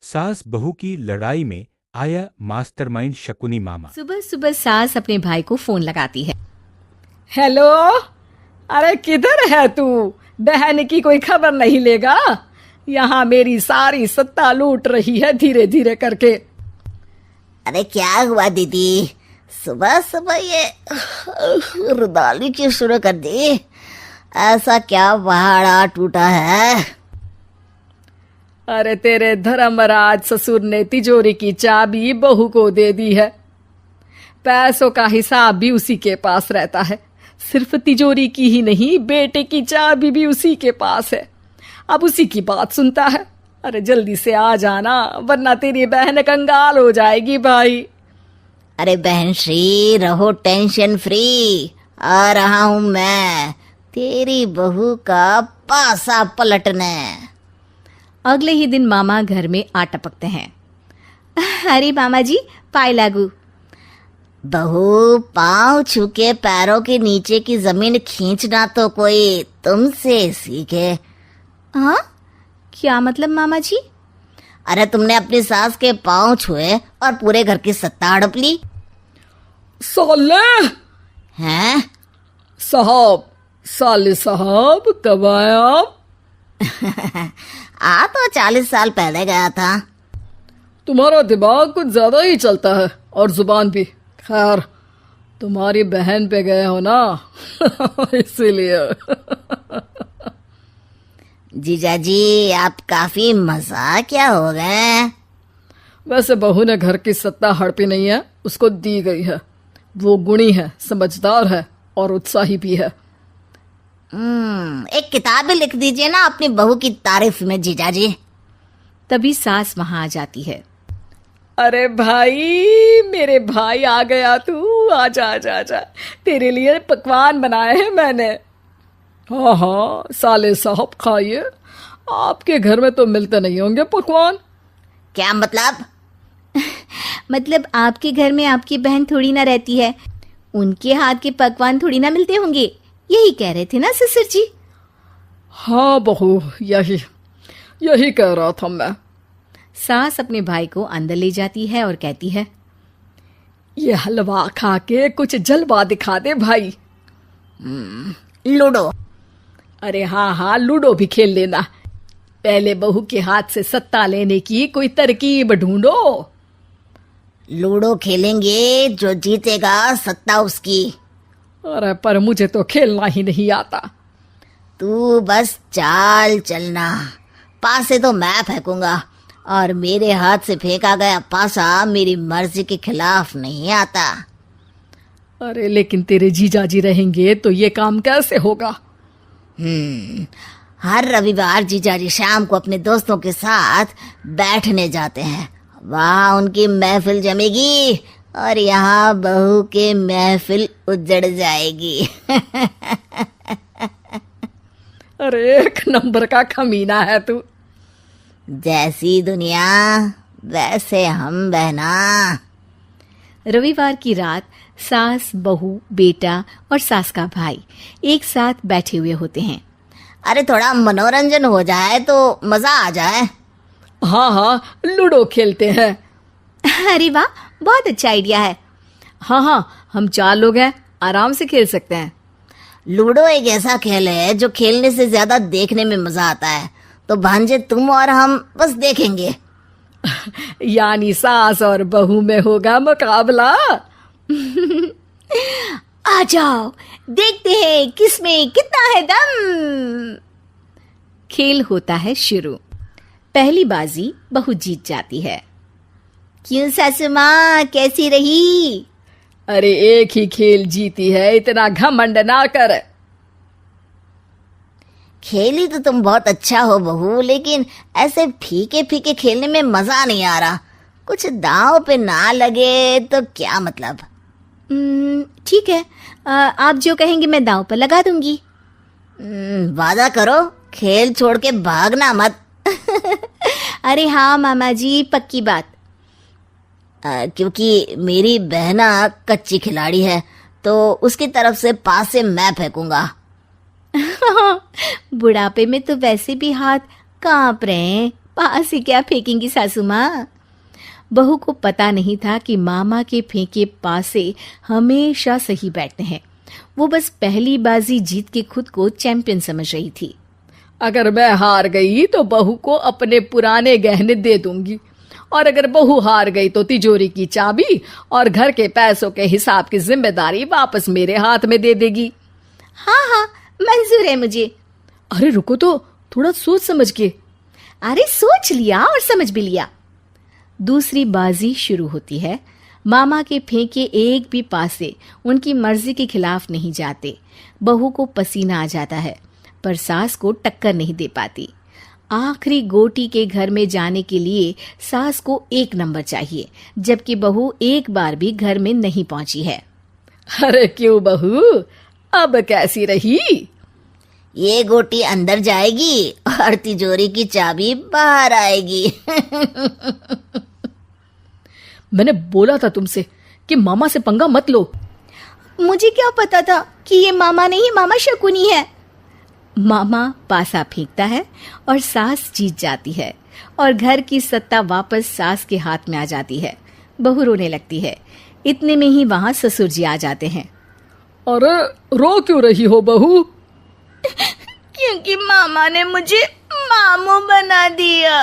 सास बहू की लड़ाई में आया मास्टरमाइंड शकुनी मामा। सुबह सुबह सास अपने भाई को फोन लगाती है। हेलो, अरे किधर है तू? बहन की कोई खबर नहीं लेगा? यहाँ मेरी सारी सत्ता लूट रही है धीरे धीरे करके। अरे क्या हुआ दीदी, सुबह सुबह ये रुदाली क्यों शुरू कर दी? ऐसा क्या पहाड़ा टूटा है? अरे तेरे धर्मराज ससुर ने तिजोरी की चाबी बहू को दे दी है। पैसों का हिसाब भी उसी के पास रहता है। सिर्फ तिजोरी की ही नहीं, बेटे की चाबी भी उसी के पास है। अब उसी की बात सुनता है। अरे जल्दी से आ जाना, वरना तेरी बहन कंगाल हो जाएगी भाई। अरे बहन श्री, रहो टेंशन फ्री। आ रहा हूं मैं, तेरी बहू का पासा पलटने। अगले ही दिन मामा घर में आ टपकते हैं। अरे मामा जी, पाए लागू। बहू, पाँव छू के पैरों के नीचे की जमीन खींचना तो कोई तुमसे सीखे। हाँ, क्या मतलब मामा जी? अरे तुमने अपनी सास के पाँव छुए और पूरे घर की सत्ता हड़प ली। साले हैं? साहब, साले साहब कब आए आप? आ तो 40 साल पहले गया था। तुम्हारा दिमाग कुछ ज्यादा ही चलता है और जुबान भी। खैर, तुम्हारी बहन पे गए हो ना इसीलिए। जीजाजी, आप काफी मजाकिया हो गए। वैसे बहू ने घर की सत्ता हड़पी नहीं है, उसको दी गई है। वो गुणी है, समझदार है और उत्साही भी है। एक किताब भी लिख दीजिए ना अपनी बहू की तारीफ में जीजाजी। तभी सास वहां आ जाती है। अरे भाई, मेरे भाई आ गया तू। आजा आजा आजा, तेरे लिए पकवान बनाए हैं मैंने। हाँ हाँ साले साहब, खाइए। आपके घर में तो मिलते नहीं होंगे पकवान। क्या मतलब? मतलब आपके घर में आपकी बहन थोड़ी ना रहती है, उनके हाथ के पकवान थोड़ी ना मिलते होंगे, यही कह रहे थे ना ससुर जी? हाँ बहू, यही कह रहा था मैं। सास अपने भाई को अंदर ले जाती है और कहती है, ये हलवा खा के कुछ जलवा दिखा दे भाई। लूडो। अरे हाँ हाँ, लूडो भी खेल लेना। पहले बहू के हाथ से सत्ता लेने की कोई तरकीब ढूंढो। लूडो खेलेंगे, जो जीतेगा सत्ता उसकी। अरे पर मुझे तो खेलना ही नहीं आता। तू बस चाल चलना, पासे तो मैं फेंकूंगा और मेरे हाथ से फेंका गया पासा मेरी मर्जी के खिलाफ नहीं आता। अरे लेकिन तेरे जीजाजी रहेंगे तो ये काम कैसे होगा? हर रविवार जीजाजी शाम को अपने दोस्तों के साथ बैठने जाते हैं। वहाँ उनकी महफिल जमेगी और यहाँ बहू के महफिल उजड़ जाएगी। अरे एक नंबर का कमीना है तू। जैसी दुनिया वैसे हम बहना। रविवार की रात सास, बहू, बेटा और सास का भाई एक साथ बैठे हुए होते हैं। अरे थोड़ा मनोरंजन हो जाए तो मजा आ जाए। हाँ हाँ, लूडो खेलते हैं। अरे वाह, बहुत अच्छा आइडिया है। हाँ हाँ, हम 4 लोग हैं, आराम से खेल सकते हैं। लूडो एक ऐसा खेल है जो खेलने से ज्यादा देखने में मजा आता है। तो भांजे तुम और हम बस देखेंगे। यानी सास और बहू में होगा मुकाबला। आ जाओ, देखते हैं किसमें कितना है दम। खेल होता है शुरू। पहली बाजी बहू जीत जाती है। क्यों सासू माँ, कैसी रही? अरे एक ही खेल जीती है, इतना घमंड ना कर। खेली तो तुम बहुत अच्छा हो बहू, लेकिन ऐसे फीके फीके खेलने में मजा नहीं आ रहा। कुछ दांव पे ना लगे तो क्या मतलब? ठीक है, आप जो कहेंगे मैं दांव पर लगा दूंगी। वादा करो, खेल छोड़ के भागना मत। अरे हाँ मामा जी, पक्की बात। क्योंकि मेरी बहना कच्ची खिलाड़ी है, तो उसकी तरफ से पास से मैं फेंकूंगा। बुढ़ापे में तो वैसे भी हाथ कांप रहे हैं, पास ही क्या फेंकेंगी सासू माँ। बहू को पता नहीं था कि मामा के फेंके पासे हमेशा सही बैठते हैं। वो बस पहली बाजी जीत के खुद को चैंपियन समझ रही थी। अगर मैं हार गई तो बहू को अपने पुराने गहने दे दूंगी, और अगर बहू हार गई तो तिजोरी की चाबी और घर के पैसों के हिसाब की जिम्मेदारी वापस मेरे हाथ में दे देगी। हाँ हाँ, मंजूर है मुझे। अरे रुको तो, थोड़ा सोच समझ के। अरे सोच लिया और समझ भी लिया। दूसरी बाजी शुरू होती है। मामा के फेंके एक भी पासे उनकी मर्जी के खिलाफ नहीं जाते। बहू को पसीना आ जाता है, पर सास को टक्कर नहीं दे पाती। आखिरी गोटी के घर में जाने के लिए सास को 1 नंबर चाहिए, जबकि बहू एक बार भी घर में नहीं पहुंची है। अरे क्यों बहू, अब कैसी रही? ये गोटी अंदर जाएगी और तिजोरी की चाबी बाहर आएगी। मैंने बोला था तुमसे कि मामा से पंगा मत लो। मुझे क्या पता था कि ये मामा नहीं, मामा शकुनी है। मामा पासा फेंकता है और सास जीत जाती है और घर की सत्ता वापस सास के हाथ में आ जाती है। बहू रोने लगती है। इतने में ही वहां ससुर जी आ जाते हैं। अरे रो क्यों रही हो बहू? क्योंकि मामा ने मुझे मामू बना दिया।